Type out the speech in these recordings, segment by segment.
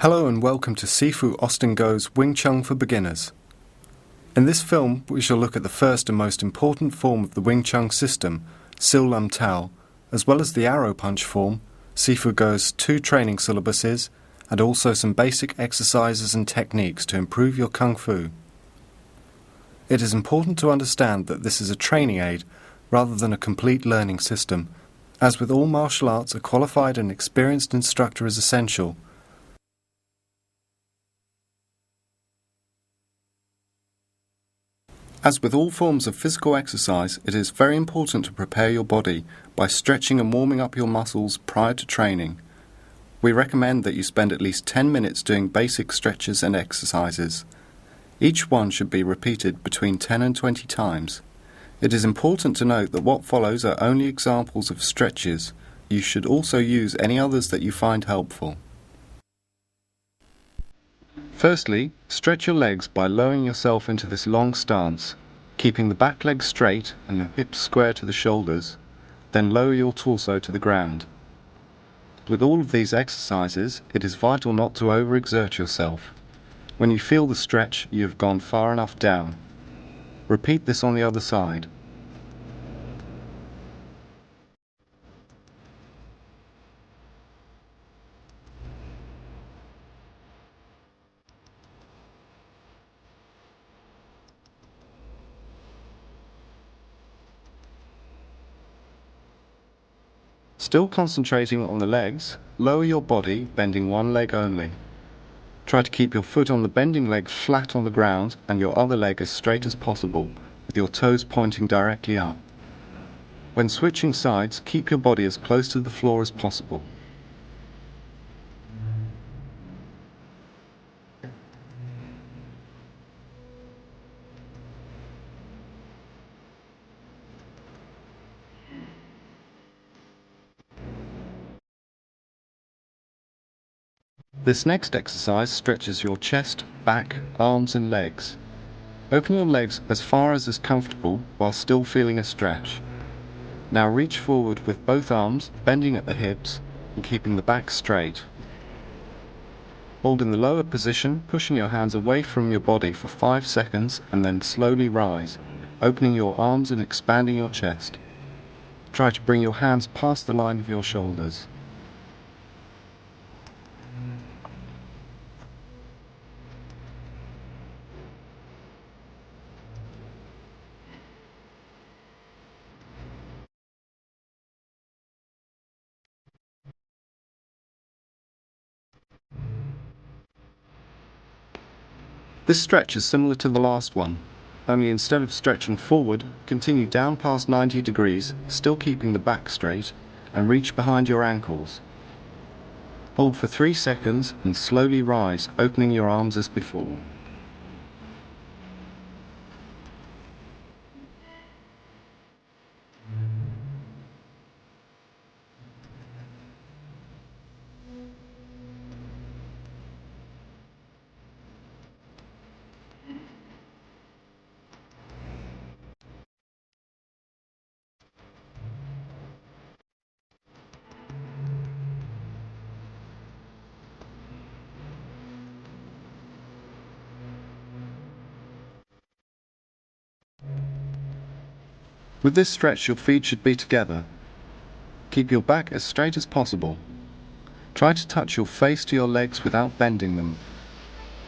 Hello and welcome to Sifu Austin Go's Wing Chun for Beginners. In this film, we shall look at the first and most important form of the Wing Chun system, Sil Lam Tao, as well as the arrow punch form, Sifu Go's 2 training syllabuses, and also some basic exercises and techniques to improve your Kung Fu. It is important to understand that this is a training aid rather than a complete learning system. As with all martial arts, a qualified and experienced instructor is essential. As with all forms of physical exercise, it is very important to prepare your body by stretching and warming up your muscles prior to training. We recommend that you spend at least 10 minutes doing basic stretches and exercises. Each one should be repeated between 10 and 20 times. It is important to note that what follows are only examples of stretches. You should also use any others that you find helpful. Firstly, stretch your legs by lowering yourself into this long stance, keeping the back leg straight and the hips square to the shoulders, then lower your torso to the ground. With all of these exercises, it is vital not to overexert yourself. When you feel the stretch, you have gone far enough down. Repeat this on the other side. Still concentrating on the legs, lower your body, bending one leg only. Try to keep your foot on the bending leg flat on the ground and your other leg as straight as possible, with your toes pointing directly up. When switching sides, keep your body as close to the floor as possible. This next exercise stretches your chest, back, arms and legs. Open your legs as far as is comfortable while still feeling a stretch. Now reach forward with both arms, bending at the hips and keeping the back straight. Hold in the lower position, pushing your hands away from your body for 5 seconds and then slowly rise, opening your arms and expanding your chest. Try to bring your hands past the line of your shoulders. This stretch is similar to the last one, only instead of stretching forward, continue down past 90 degrees, still keeping the back straight, and reach behind your ankles. Hold for 3 seconds and slowly rise, opening your arms as before. With this stretch, your feet should be together. Keep your back as straight as possible. Try to touch your face to your legs without bending them.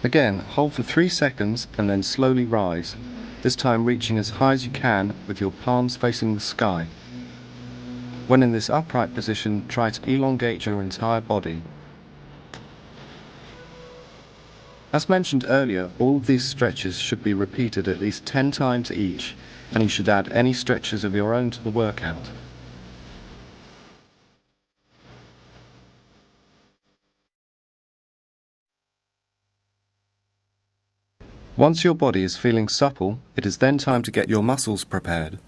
Again, hold for 3 seconds and then slowly rise, this time reaching as high as you can with your palms facing the sky. When in this upright position, try to elongate your entire body. As mentioned earlier, all of these stretches should be repeated at least 10 times each, and you should add any stretches of your own to the workout. Once your body is feeling supple, it is then time to get your muscles prepared.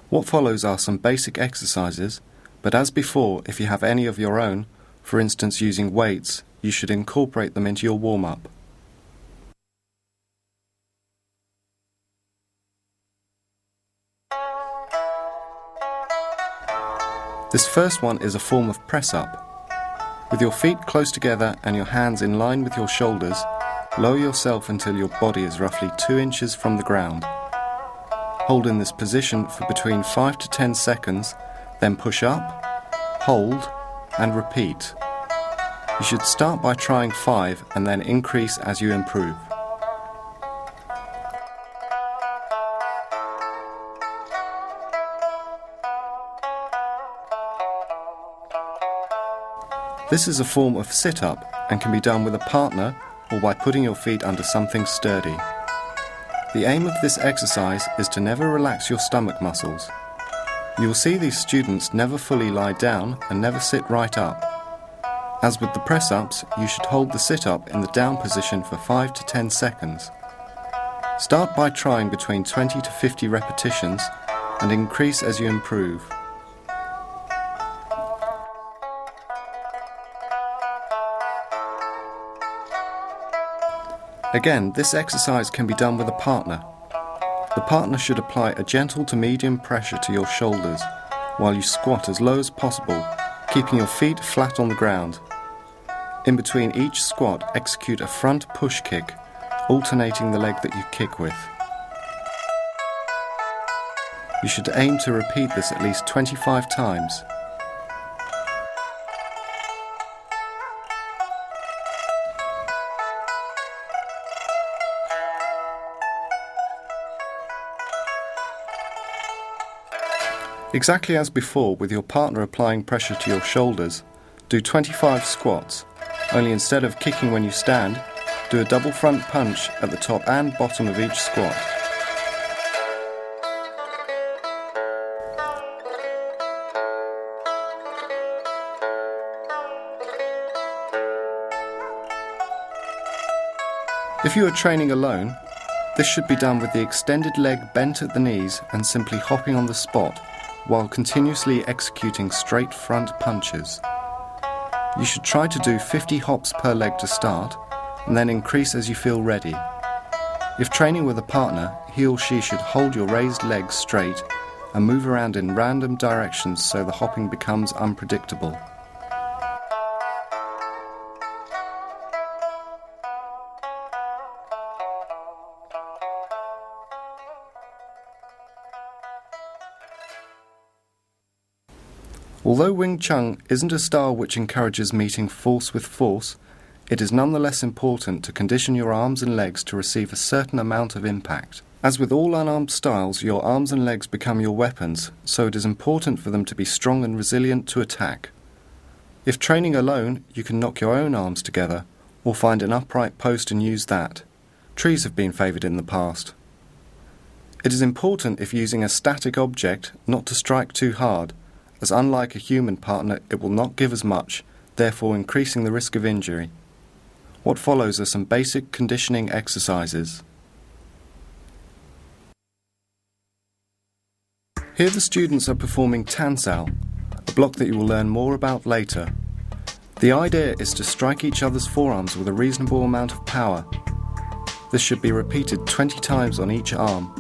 What follows are some basic exercises, but as before, if you have any of your own, for instance using weights, you should incorporate them into your warm-up. This first one is a form of press-up. With your feet close together and your hands in line with your shoulders, lower yourself until your body is roughly 2 inches from the ground. Hold in this position for between 5 to 10 seconds, then push up, hold, and repeat. You should start by trying 5 and then increase as you improve. This is a form of sit-up and can be done with a partner or by putting your feet under something sturdy. The aim of this exercise is to never relax your stomach muscles. You will see these students never fully lie down and never sit right up. As with the press-ups, you should hold the sit-up in the down position for 5 to 10 seconds. Start by trying between 20 to 50 repetitions and increase as you improve. Again, this exercise can be done with a partner. The partner should apply a gentle to medium pressure to your shoulders while you squat as low as possible, keeping your feet flat on the ground. In between each squat, execute a front push kick, alternating the leg that you kick with. You should aim to repeat this at least 25 times. Exactly as before, with your partner applying pressure to your shoulders, do 25 squats, only instead of kicking when you stand, do a double front punch at the top and bottom of each squat. If you are training alone, this should be done with the extended leg bent at the knees and simply hopping on the spot, while continuously executing straight front punches. You should try to do 50 hops per leg to start, and then increase as you feel ready. If training with a partner, he or she should hold your raised legs straight and move around in random directions so the hopping becomes unpredictable. Although Wing Chun isn't a style which encourages meeting force with force, it is nonetheless important to condition your arms and legs to receive a certain amount of impact. As with all unarmed styles, your arms and legs become your weapons, so it is important for them to be strong and resilient to attack. If training alone, you can knock your own arms together, or find an upright post and use that. Trees have been favoured in the past. It is important, if using a static object, not to strike too hard, as unlike a human partner, it will not give as much, therefore increasing the risk of injury. What follows are some basic conditioning exercises. Here the students are performing Tansal, a block that you will learn more about later. The idea is to strike each other's forearms with a reasonable amount of power. This should be repeated 20 times on each arm.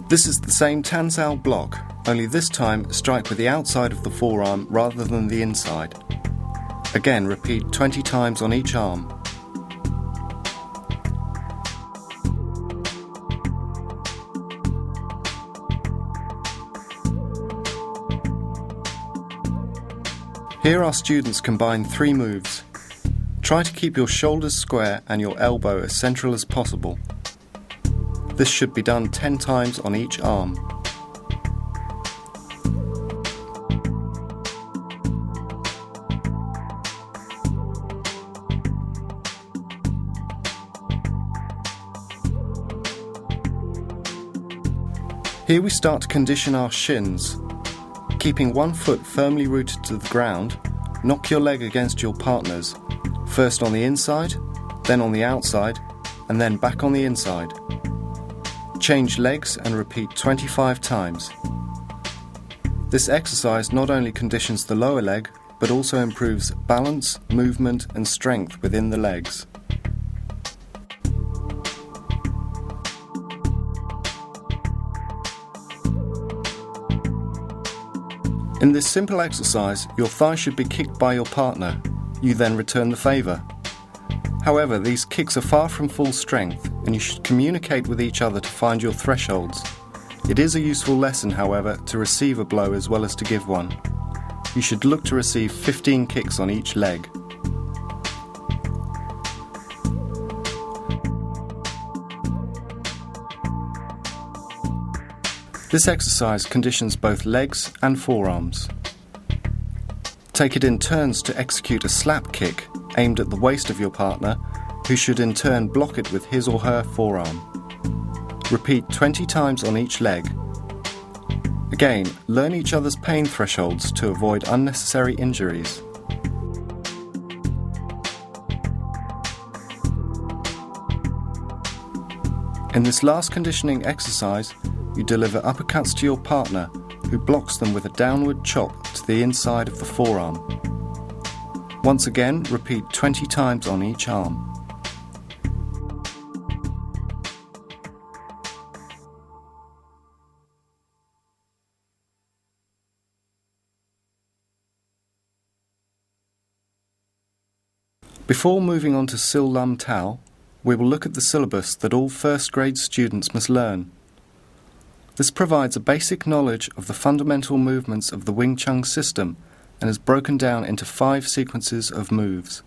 This is the same Tansal block, only this time strike with the outside of the forearm rather than the inside. Again, repeat 20 times on each arm. Here our students combine 3 moves. Try to keep your shoulders square and your elbow as central as possible. This should be done 10 times on each arm. Here we start to condition our shins. Keeping one foot firmly rooted to the ground, knock your leg against your partner's, first on the inside, then on the outside, and then back on the inside. Change legs and repeat 25 times. This exercise not only conditions the lower leg, but also improves balance, movement, and strength within the legs. In this simple exercise, your thigh should be kicked by your partner. You then return the favour. However, these kicks are far from full strength, and you should communicate with each other to find your thresholds. It is a useful lesson, however, to receive a blow as well as to give one. You should look to receive 15 kicks on each leg. This exercise conditions both legs and forearms. Take it in turns to execute a slap kick aimed at the waist of your partner, who should in turn block it with his or her forearm. Repeat 20 times on each leg. Again, learn each other's pain thresholds to avoid unnecessary injuries. In this last conditioning exercise, you deliver uppercuts to your partner, who blocks them with a downward chop to the inside of the forearm. Once again, repeat 20 times on each arm. Before moving on to Sil Lum Tao, we will look at the syllabus that all first grade students must learn. This provides a basic knowledge of the fundamental movements of the Wing Chun system and is broken down into 5 sequences of moves.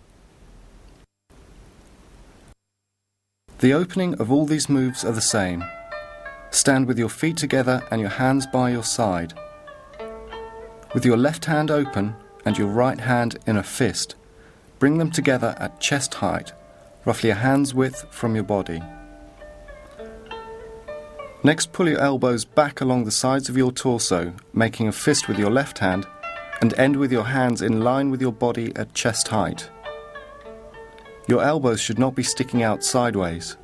The opening of all these moves are the same. Stand with your feet together and your hands by your side. With your left hand open and your right hand in a fist, bring them together at chest height, roughly a hand's width from your body. Next, pull your elbows back along the sides of your torso, making a fist with your left hand, and end with your hands in line with your body at chest height. Your elbows should not be sticking out sideways.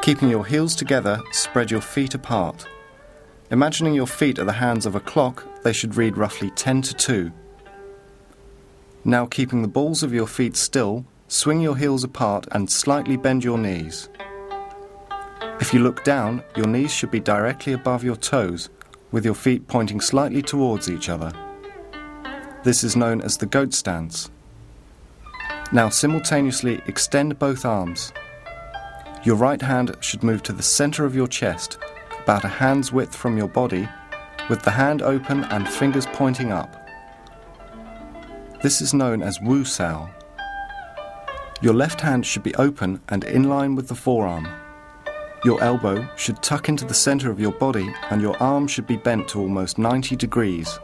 Keeping your heels together, spread your feet apart. Imagining your feet are the hands of a clock, they should read roughly 10 to 2. Now, keeping the balls of your feet still, swing your heels apart and slightly bend your knees. If you look down, your knees should be directly above your toes, with your feet pointing slightly towards each other. This is known as the goat stance. Now simultaneously extend both arms. Your right hand should move to the center of your chest, about a hand's width from your body, with the hand open and fingers pointing up. This is known as Wu Sao. Your left hand should be open and in line with the forearm. Your elbow should tuck into the center of your body and your arm should be bent to almost 90 degrees.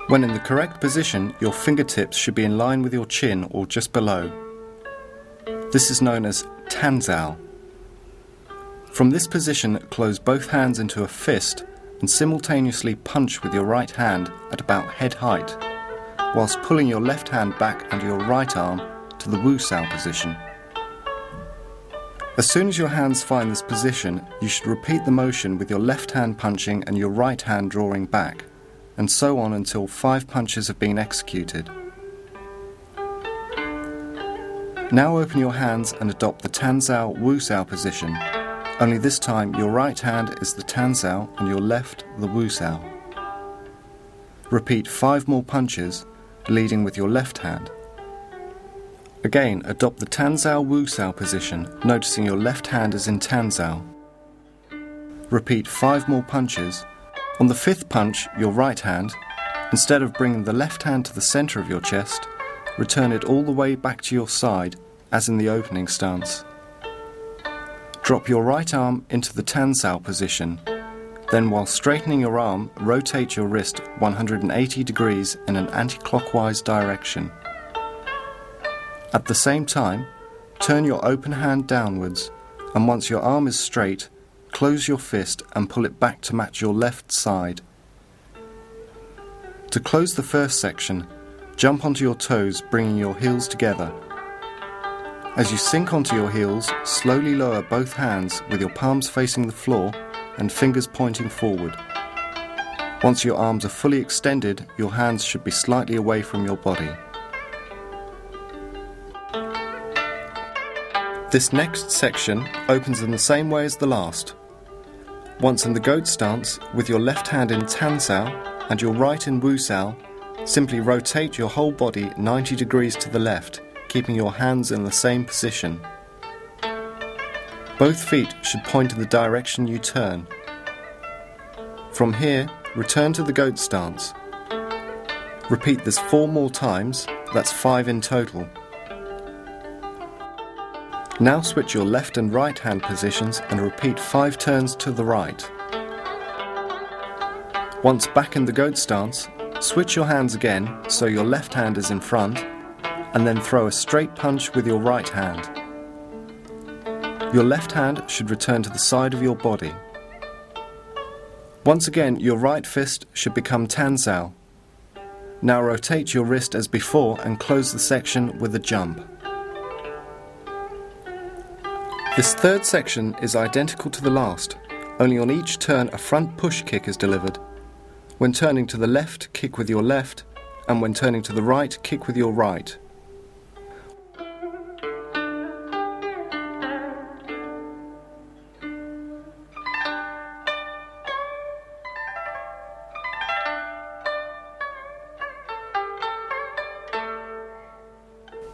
When in the correct position, your fingertips should be in line with your chin or just below. This is known as Tanzao. From this position, close both hands into a fist and simultaneously punch with your right hand at about head height, whilst pulling your left hand back and your right arm to the Wu Sao position. As soon as your hands find this position, you should repeat the motion with your left hand punching and your right hand drawing back, and so on until 5 punches have been executed. Now open your hands and adopt the Tanzao Wu Sao position, only this time your right hand is the Tanzao and your left the Wu Sao. Repeat 5 more punches, leading with your left hand. Again, adopt the Tanzao Wu Sao position, noticing your left hand is in Tanzao. Repeat 5 more punches. On the 5th punch, your right hand, instead of bringing the left hand to the center of your chest, return it all the way back to your side, as in the opening stance. Drop your right arm into the Tanzao position. Then, while straightening your arm, rotate your wrist 180 degrees in an anti-clockwise direction. At the same time, turn your open hand downwards, and once your arm is straight, close your fist and pull it back to match your left side. To close the first section, jump onto your toes, bringing your heels together. As you sink onto your heels, slowly lower both hands with your palms facing the floor and fingers pointing forward. Once your arms are fully extended, your hands should be slightly away from your body. This next section opens in the same way as the last. Once in the goat stance, with your left hand in Tan Sao and your right in Wu Sao, simply rotate your whole body 90 degrees to the left, keeping your hands in the same position. Both feet should point in the direction you turn. From here, return to the goat stance. Repeat this 4 more times, that's 5 in total. Now switch your left and right hand positions and repeat 5 turns to the right. Once back in the goat stance, switch your hands again so your left hand is in front, and then throw a straight punch with your right hand. Your left hand should return to the side of your body. Once again, your right fist should become Tan Sao. Now rotate your wrist as before and close the section with a jump. This third section is identical to the last, only on each turn a front push kick is delivered. When turning to the left, kick with your left, and when turning to the right, kick with your right.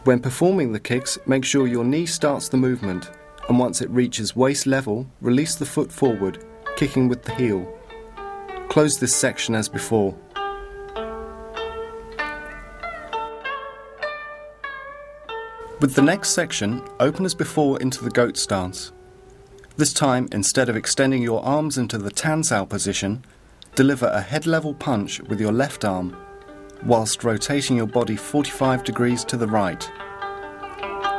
When performing the kicks, make sure your knee starts the movement, and once it reaches waist level, release the foot forward, kicking with the heel. Close this section as before. With the next section, open as before into the goat stance. This time, instead of extending your arms into the Tan Sao position, deliver a head-level punch with your left arm, whilst rotating your body 45 degrees to the right.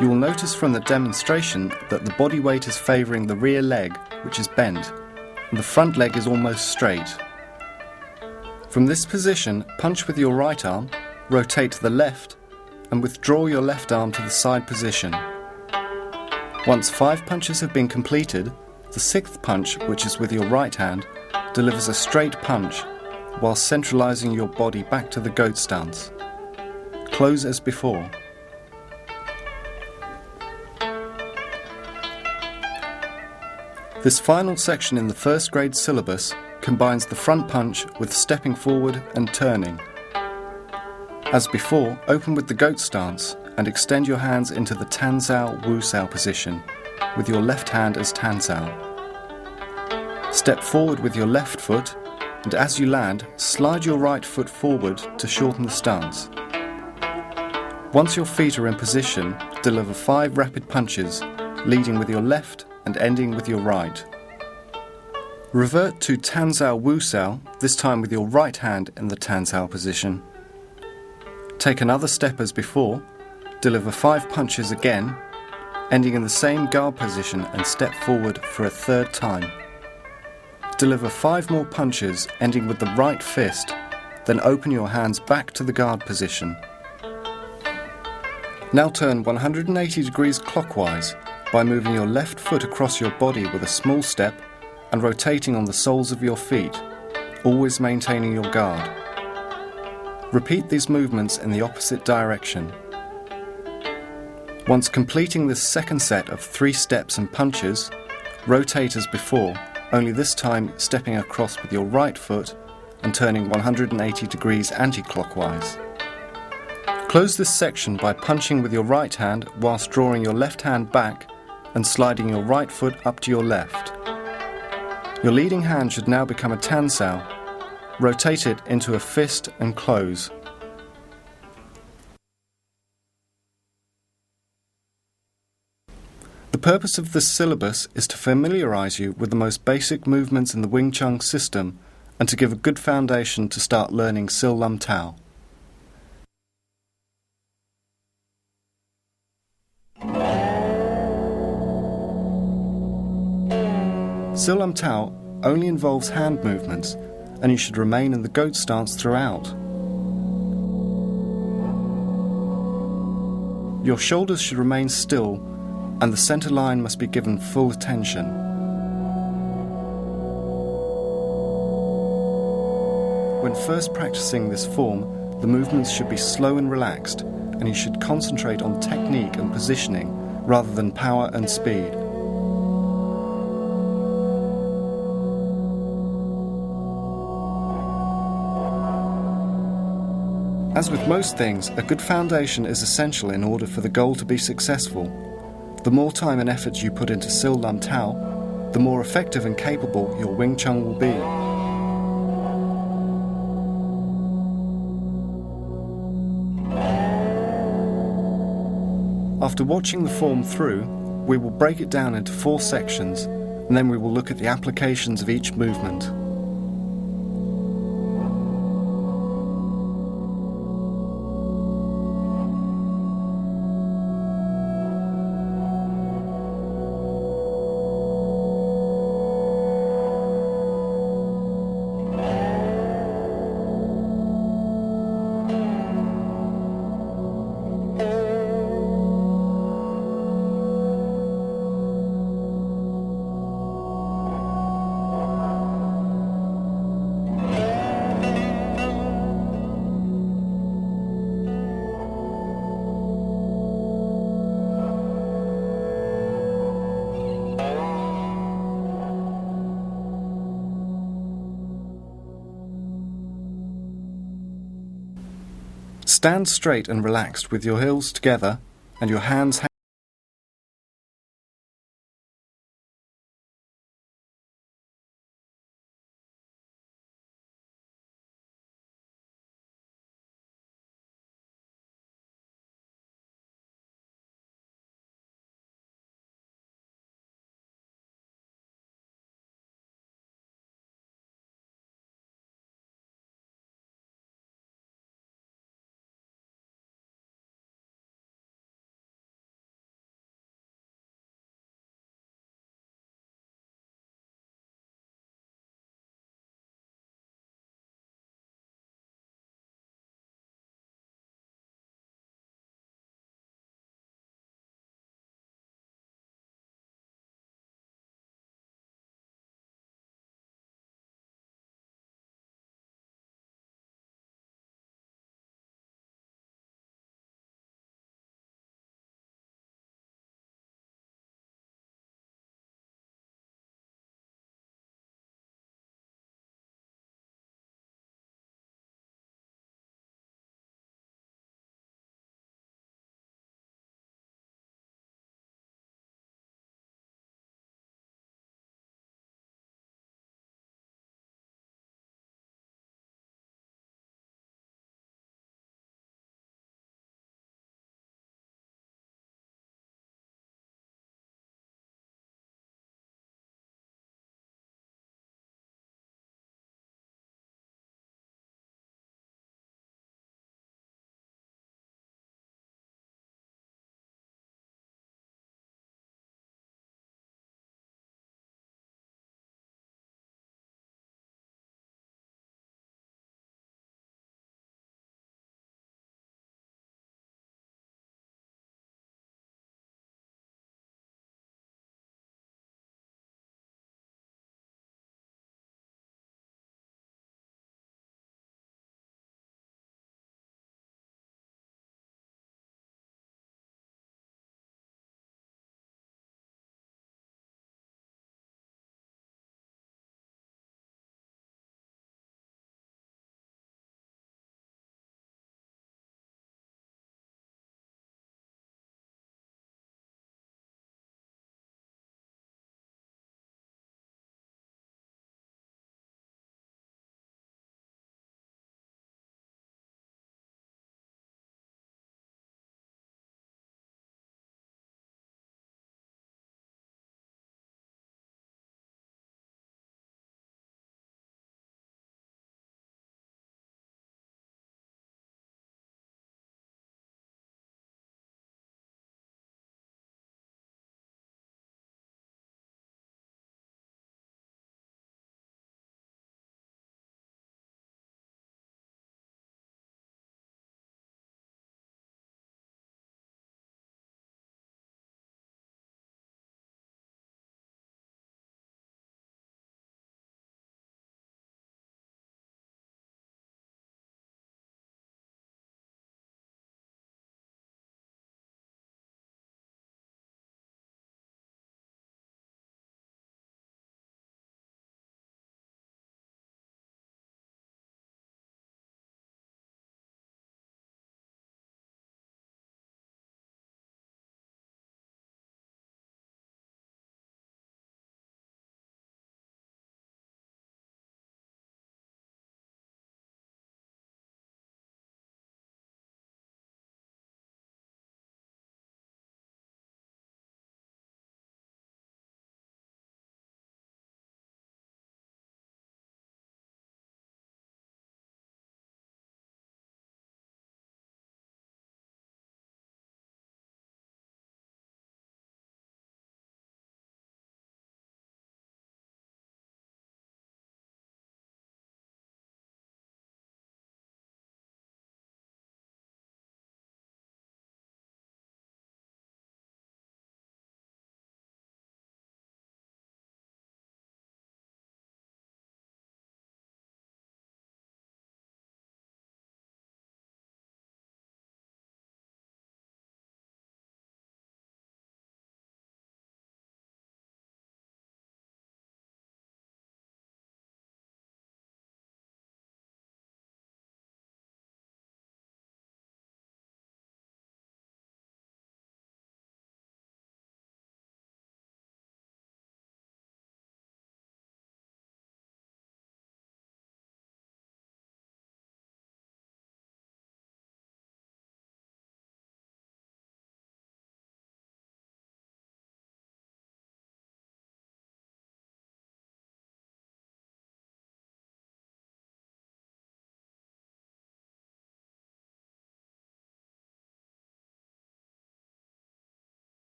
You will notice from the demonstration that the body weight is favouring the rear leg, which is bent, and the front leg is almost straight. From this position, punch with your right arm, rotate to the left, and withdraw your left arm to the side position. Once 5 punches have been completed, the 6th punch, which is with your right hand, delivers a straight punch, while centralising your body back to the goat stance. Close as before. This final section in the first grade syllabus combines the front punch with stepping forward and turning. As before, open with the goat stance and extend your hands into the Tan Sao Wu Sao position, with your left hand as Tan Sao. Step forward with your left foot, and as you land, slide your right foot forward to shorten the stance. Once your feet are in position, deliver 5 rapid punches, leading with your left and ending with your right. Revert to Tan Sao Wu Sao, this time with your right hand in the Tan Sao position. Take another step as before, deliver 5 punches again, ending in the same guard position and step forward for a 3rd time. Deliver 5 more punches, ending with the right fist, then open your hands back to the guard position. Now turn 180 degrees clockwise by moving your left foot across your body with a small step and rotating on the soles of your feet, always maintaining your guard. Repeat these movements in the opposite direction. Once completing this second set of 3 steps and punches, rotate as before, only this time stepping across with your right foot and turning 180 degrees anti-clockwise. Close this section by punching with your right hand whilst drawing your left hand back and sliding your right foot up to your left. Your leading hand should now become a Tan Sao. Rotate it into a fist and close. The purpose of this syllabus is to familiarise you with the most basic movements in the Wing Chun system and to give a good foundation to start learning Sil Lum Tao. Sil Lum Tao only involves hand movements, and you should remain in the goat stance throughout. Your shoulders should remain still, and the centre line must be given full attention. When first practicing this form, the movements should be slow and relaxed, and you should concentrate on technique and positioning rather than power and speed. As with most things, a good foundation is essential in order for the goal to be successful. The more time and effort you put into Sil Lam Tao, the more effective and capable your Wing Chun will be. After watching the form through, we will break it down into 4 sections, and then we will look at the applications of each movement. Stand straight and relaxed with your heels together and your hands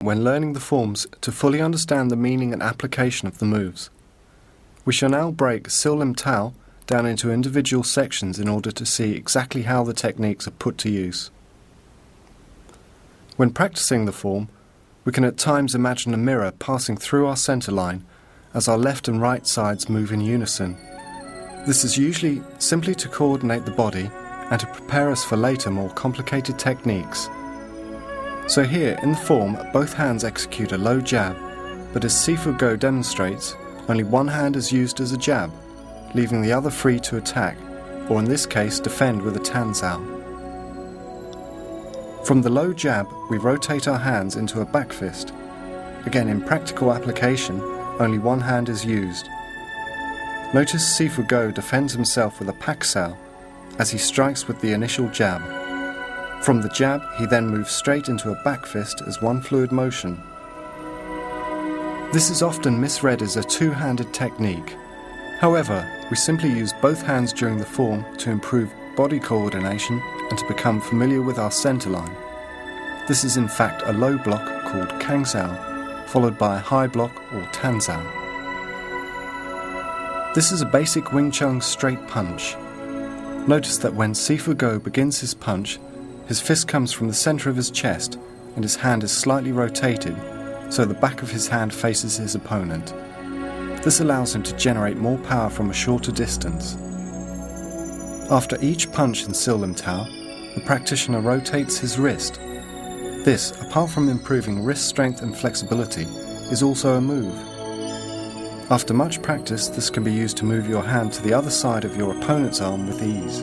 when learning the forms to fully understand the meaning and application of the moves. We shall now break Sil Lim Tao down into individual sections in order to see exactly how the techniques are put to use. When practicing the form, we can at times imagine a mirror passing through our centre line as our left and right sides move in unison. This is usually simply to coordinate the body and to prepare us for later more complicated techniques. So here in the form, both hands execute a low jab, but as Sifu Go demonstrates, only one hand is used as a jab, leaving the other free to attack, or in this case defend with a Tan Sao. From the low jab, we rotate our hands into a back fist. Again, in practical application, only one hand is used. Notice Sifu Go defends himself with a Pak Sao as he strikes with the initial jab. From the jab, he then moves straight into a back fist as one fluid motion. This is often misread as a two-handed technique. However, we simply use both hands during the form to improve body coordination and to become familiar with our centre line. This is in fact a low block called Kang Sao, followed by a high block or Tan Sao. This is a basic Wing Chun straight punch. Notice that when Sifu Go begins his punch, his fist comes from the centre of his chest and his hand is slightly rotated, so the back of his hand faces his opponent. This allows him to generate more power from a shorter distance. After each punch in Sil Lim Tao, the practitioner rotates his wrist. This, apart from improving wrist strength and flexibility, is also a move. After much practice, this can be used to move your hand to the other side of your opponent's arm with ease.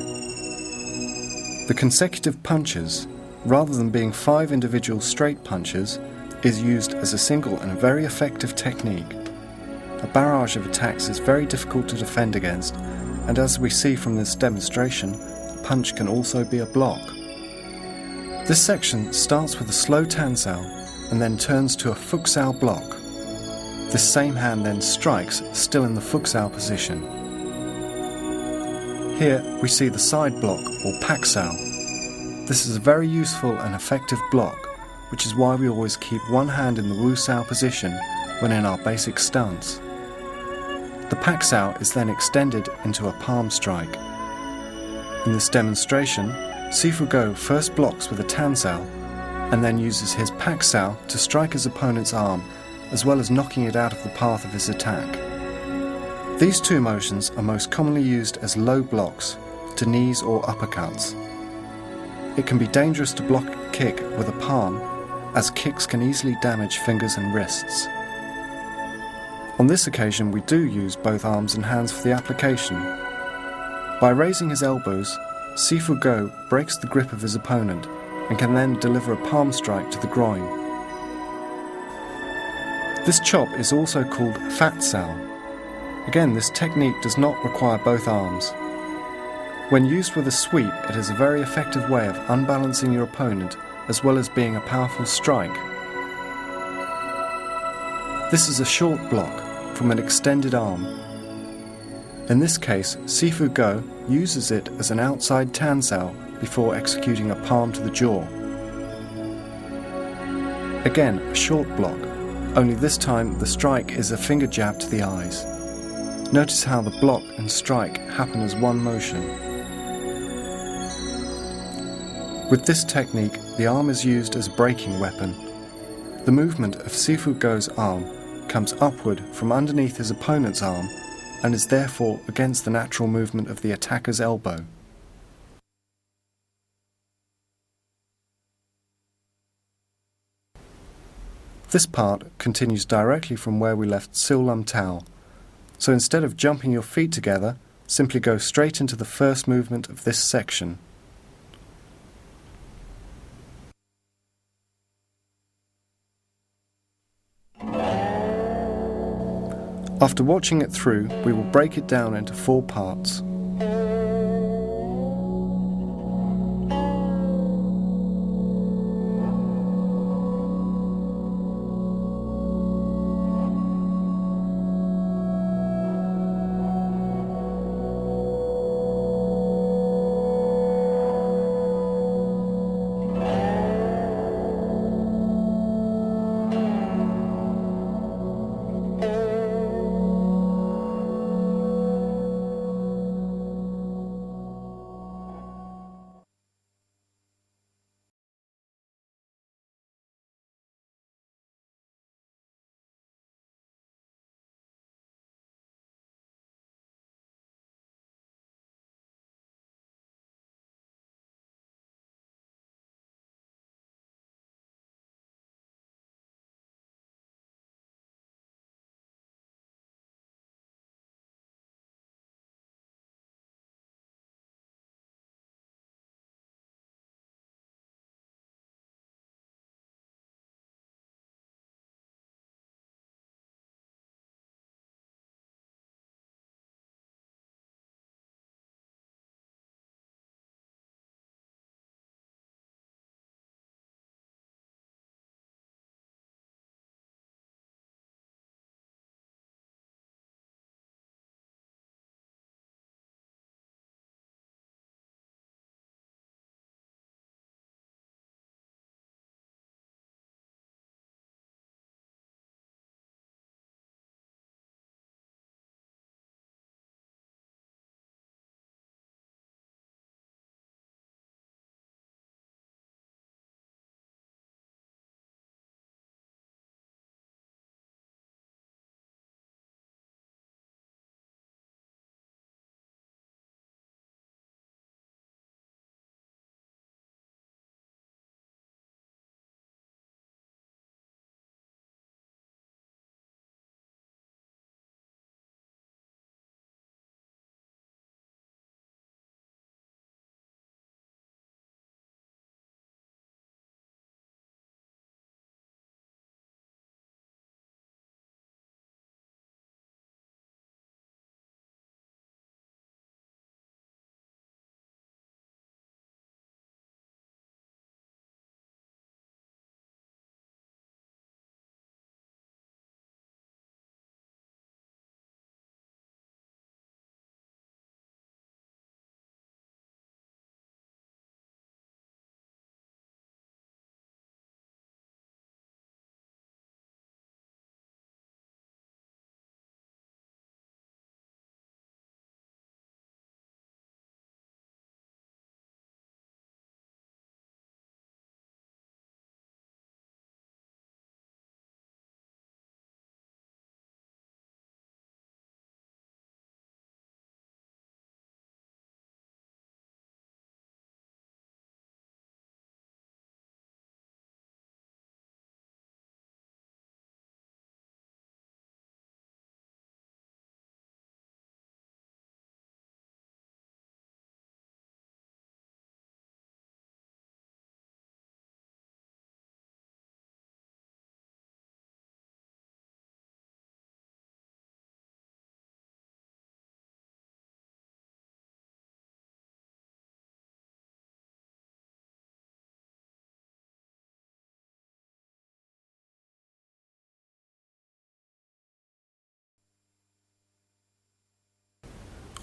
The consecutive punches, rather than being 5 individual straight punches, is used as a single and very effective technique. A barrage of attacks is very difficult to defend against, and as we see from this demonstration, a punch can also be a block. This section starts with a slow Tan Sao and then turns to a Fuk Sao block. This same hand then strikes, still in the Fuk Sao position. Here we see the side block or Pak Sao. This is a very useful and effective block, which is why we always keep one hand in the Wu Sao position when in our basic stance. The Pak Sao is then extended into a palm strike. In this demonstration, Sifu Go first blocks with a Tan Sao and then uses his Pak Sao to strike his opponent's arm, as well as knocking it out of the path of his attack. These two motions are most commonly used as low blocks, to knees or uppercuts. It can be dangerous to block a kick with a palm, as kicks can easily damage fingers and wrists. On this occasion, we do use both arms and hands for the application. By raising his elbows, Sifu Go breaks the grip of his opponent and can then deliver a palm strike to the groin. This chop is also called Fat Sao. Again, this technique does not require both arms. When used with a sweep, it is a very effective way of unbalancing your opponent as well as being a powerful strike. This is a short block from an extended arm. In this case, Sifu Go uses it as an outside Tan Sao before executing a palm to the jaw. Again, a short block, only this time the strike is a finger jab to the eyes. Notice how the block and strike happen as one motion. With this technique, the arm is used as a braking weapon. The movement of Sifu Go's arm comes upward from underneath his opponent's arm and is therefore against the natural movement of the attacker's elbow. This part continues directly from where we left Sil Lim Tao, so instead of jumping your feet together, simply go straight into the first movement of this section. After watching it through, we will break it down into 4 parts.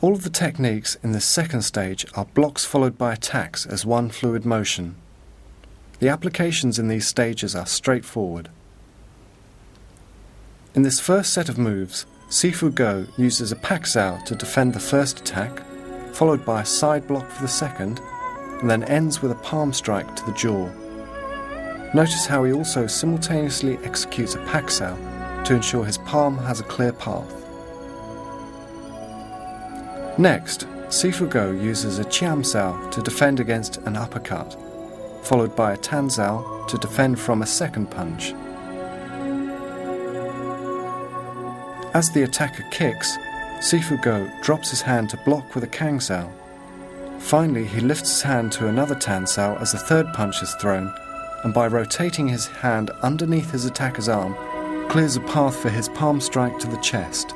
All of the techniques in this second stage are blocks followed by attacks as one fluid motion. The applications in these stages are straightforward. In this first set of moves, Sifu Go uses a pak sao to defend the first attack, followed by a side block for the second, and then ends with a palm strike to the jaw. Notice how he also simultaneously executes a pak sao to ensure his palm has a clear path. Next, Sifu Go uses a chiam sao to defend against an uppercut, followed by a tan sao to defend from a second punch. As the attacker kicks, Sifu Go drops his hand to block with a kang sao. Finally, he lifts his hand to another tan sao as the third punch is thrown, and by rotating his hand underneath his attacker's arm, clears a path for his palm strike to the chest.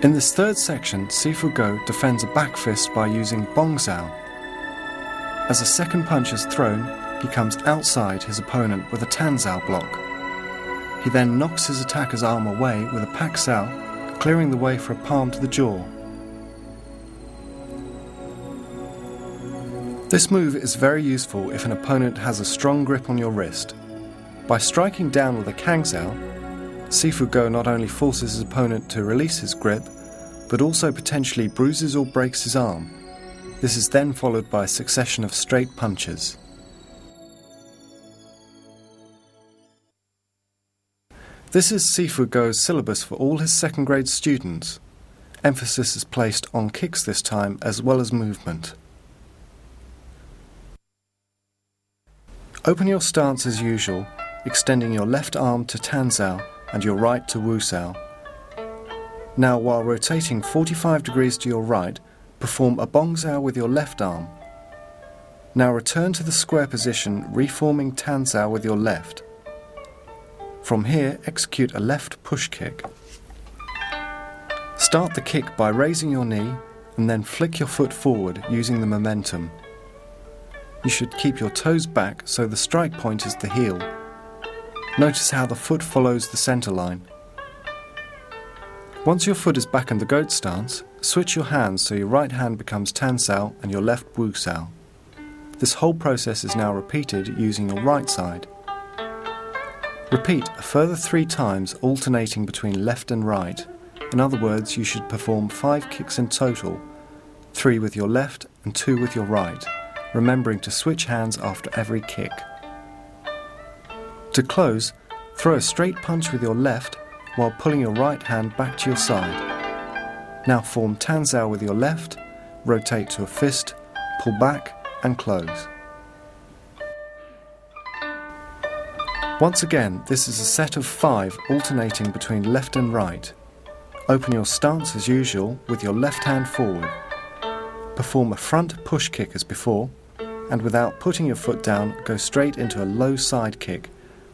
In this third section, Sifu Go defends a back fist by using bong sao. As a second punch is thrown, he comes outside his opponent with a tan sao block. He then knocks his attacker's arm away with a pak sao, clearing the way for a palm to the jaw. This move is very useful if an opponent has a strong grip on your wrist. By striking down with a kang sao, Sifu Go not only forces his opponent to release his grip, but also potentially bruises or breaks his arm. This is then followed by a succession of straight punches. This is Sifu Go's syllabus for all his second grade students. Emphasis is placed on kicks this time as well as movement. Open your stance as usual, extending your left arm to tan sao and your right to wu sao. Now, while rotating 45 degrees to your right, perform a bong sao with your left arm. Now return to the square position, reforming tan sao with your left. From here, execute a left push kick. Start the kick by raising your knee and then flick your foot forward using the momentum. You should keep your toes back so the strike point is the heel. Notice how the foot follows the center line. Once your foot is back in the goat stance, switch your hands so your right hand becomes tan sao and your left wu sao. This whole process is now repeated using your right side. Repeat a further 3 times, alternating between left and right. In other words, you should perform 5 kicks in total, 3 with your left and 2 with your right, remembering to switch hands after every kick. To close, throw a straight punch with your left while pulling your right hand back to your side. Now form tan sao with your left, rotate to a fist, pull back and close. Once again, this is a set of 5 alternating between left and right. Open your stance as usual with your left hand forward. Perform a front push kick as before, and without putting your foot down, go straight into a low side kick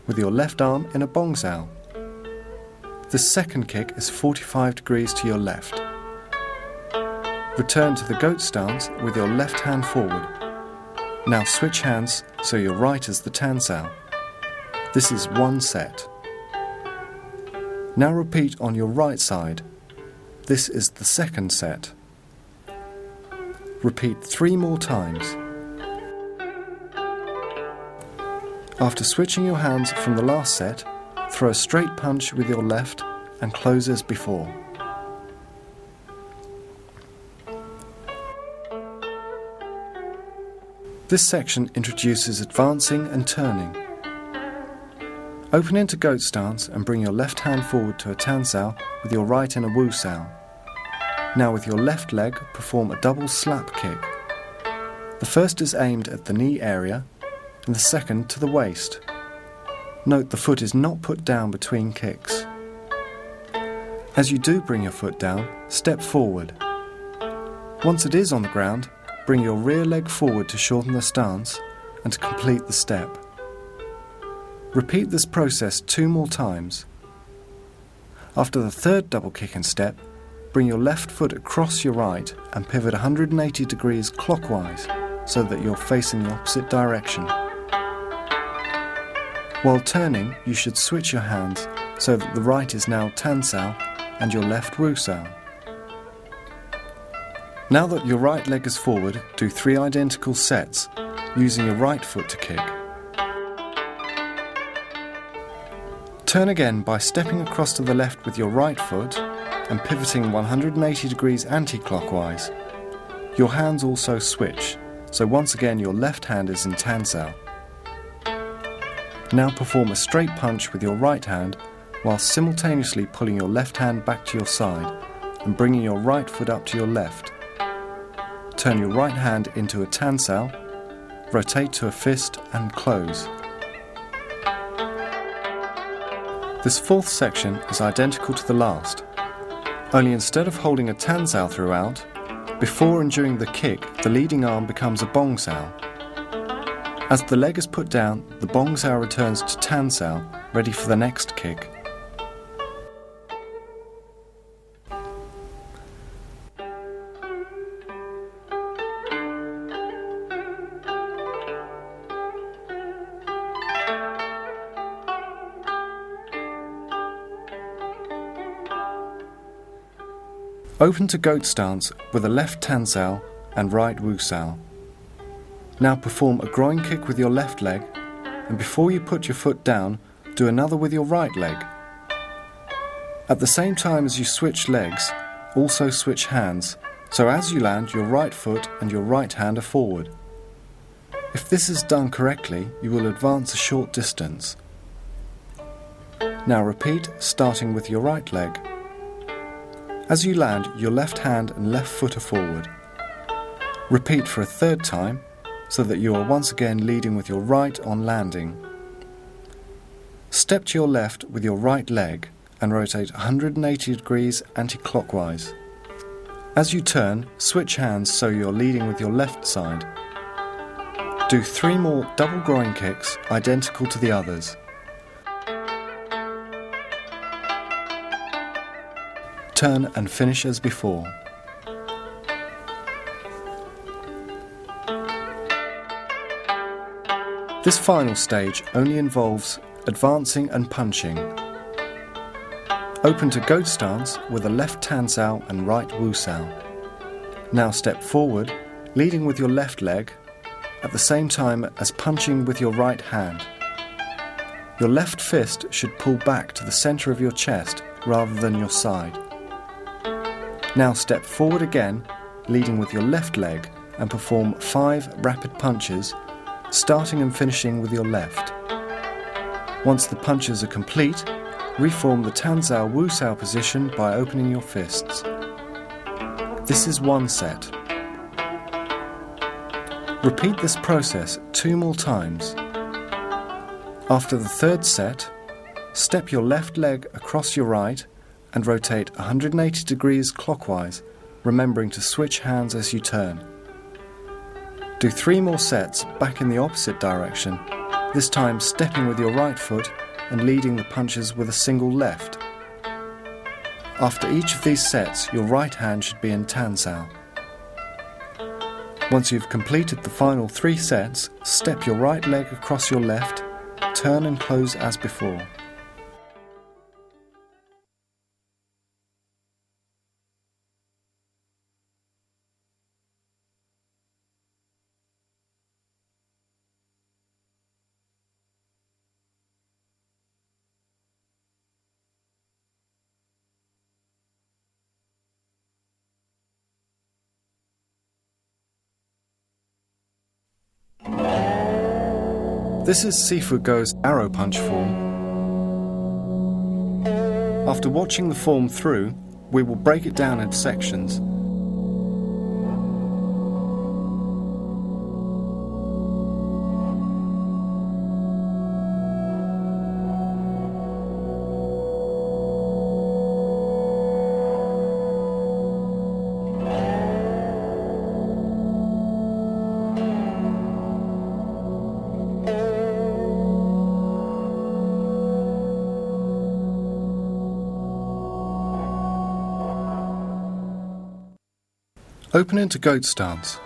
with your left arm in a bong sao. The second kick is 45 degrees to your left. Return to the goat stance with your left hand forward. Now switch hands so your right is the tan sao. This is 1 set. Now repeat on your right side. This is the second set. Repeat 3 more times. After switching your hands from the last set, throw a straight punch with your left and close as before. This section introduces advancing and turning. Open into goat stance and bring your left hand forward to a tan sao with your right in a wu sao. Now with your left leg, perform a double slap kick. The first is aimed at the knee area and the second to the waist. Note the foot is not put down between kicks. As you do bring your foot down, step forward. Once it is on the ground, bring your rear leg forward to shorten the stance and to complete the step. Repeat this process 2 more times. After the third double kick and step, bring your left foot across your right and pivot 180 degrees clockwise so that you're facing the opposite direction. While turning, you should switch your hands so that the right is now tan sao and your left wusao. Now that your right leg is forward, do 3 identical sets, using your right foot to kick. Turn again by stepping across to the left with your right foot and pivoting 180 degrees anti-clockwise. Your hands also switch, so once again your left hand is in tansao. Now perform a straight punch with your right hand while simultaneously pulling your left hand back to your side and bringing your right foot up to your left. Turn your right hand into a tansao, rotate to a fist and close. This 4th section is identical to the last, only instead of holding a tansao throughout, before and during the kick the leading arm becomes a bongsao. As the leg is put down, the bongsao returns to tansao, ready for the next kick. Open to goat stance with a left tansao and right wusao. Now perform a groin kick with your left leg, and before you put your foot down, do another with your right leg. At the same time as you switch legs, also switch hands, so as you land, your right foot and your right hand are forward. If this is done correctly, you will advance a short distance. Now repeat, starting with your right leg. As you land, your left hand and left foot are forward. Repeat for a 3rd time, so that you are once again leading with your right on landing. Step to your left with your right leg and rotate 180 degrees anti-clockwise. As you turn, switch hands so you're leading with your left side. Do 3 more double groin kicks identical to the others. Turn and finish as before. This final stage only involves advancing and punching. Open to goat stance with a left tansao and right wusao. Now step forward, leading with your left leg, at the same time as punching with your right hand. Your left fist should pull back to the center of your chest rather than your side. Now step forward again, leading with your left leg, and perform 5 rapid punches, starting and finishing with your left. Once the punches are complete, reform the tansao wusao position by opening your fists. This is 1 set. Repeat this process 2 more times. After the 3rd set, step your left leg across your right and rotate 180 degrees clockwise, remembering to switch hands as you turn. Do 3 more sets back in the opposite direction, this time stepping with your right foot and leading the punches with a single left. After each of these sets, your right hand should be in tansao. Once you've completed the final 3 sets, step your right leg across your left, turn and close as before. This is Sifu Go's arrow punch form. After watching the form through, we will break it down into sections. Open into goat stance.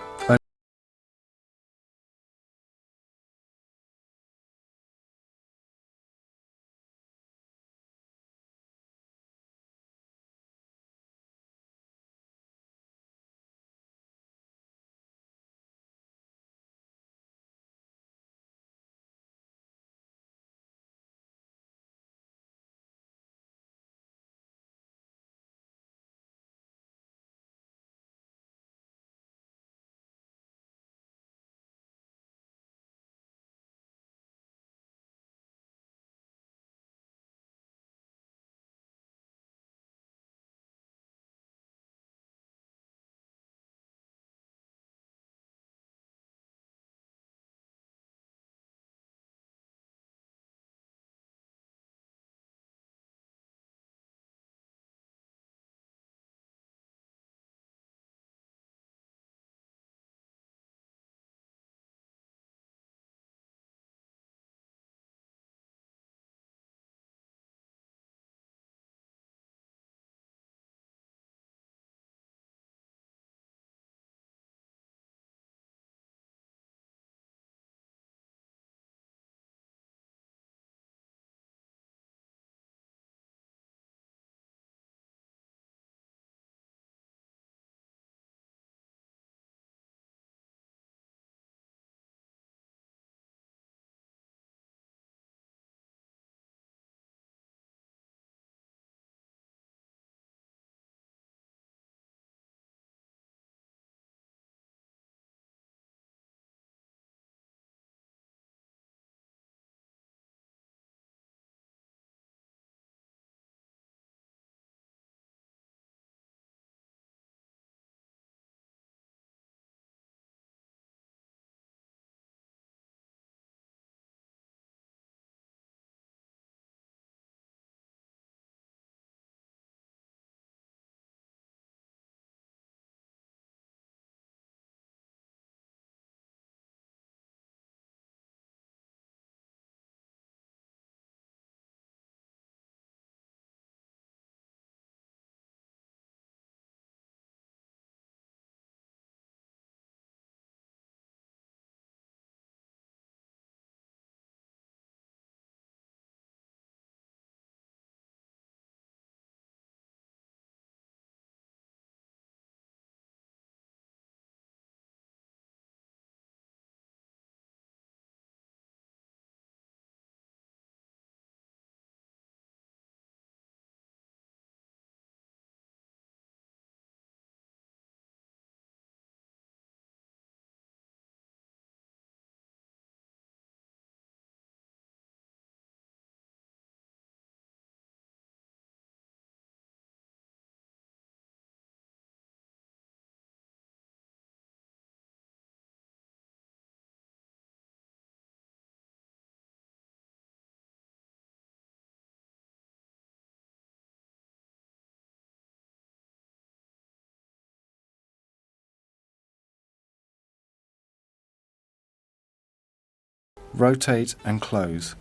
rotate and close.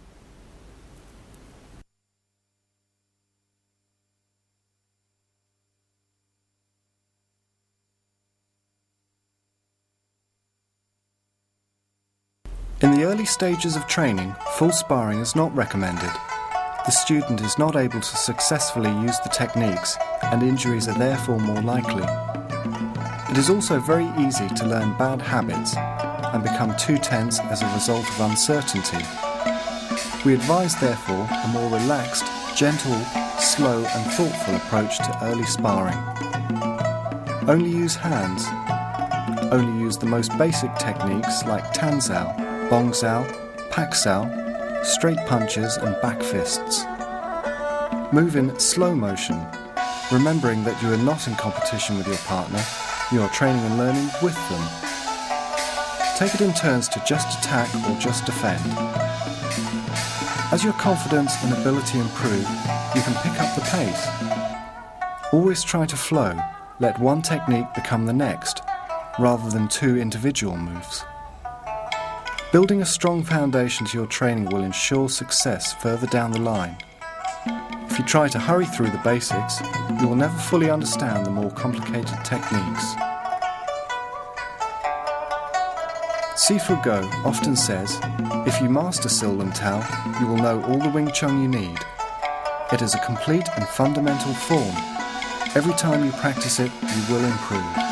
In the early stages of training, full sparring is not recommended. The student is not able to successfully use the techniques, and injuries are therefore more likely. It is also very easy to learn bad habits and become too tense as a result of uncertainty. We advise therefore a more relaxed, gentle, slow and thoughtful approach to early sparring. Only use hands. Only use the most basic techniques like tan zao, bong zao, pak zao, straight punches and back fists. Move in slow motion, remembering that you are not in competition with your partner, you are training and learning with them. Take it in turns to just attack or just defend. As your confidence and ability improve, you can pick up the pace. Always try to flow, let one technique become the next, rather than two individual moves. Building a strong foundation to your training will ensure success further down the line. If you try to hurry through the basics, you will never fully understand the more complicated techniques. Sifu Go often says, if you master Sil Lam Tao, you will know all the Wing Chun you need. It is a complete and fundamental form. Every time you practice it, you will improve.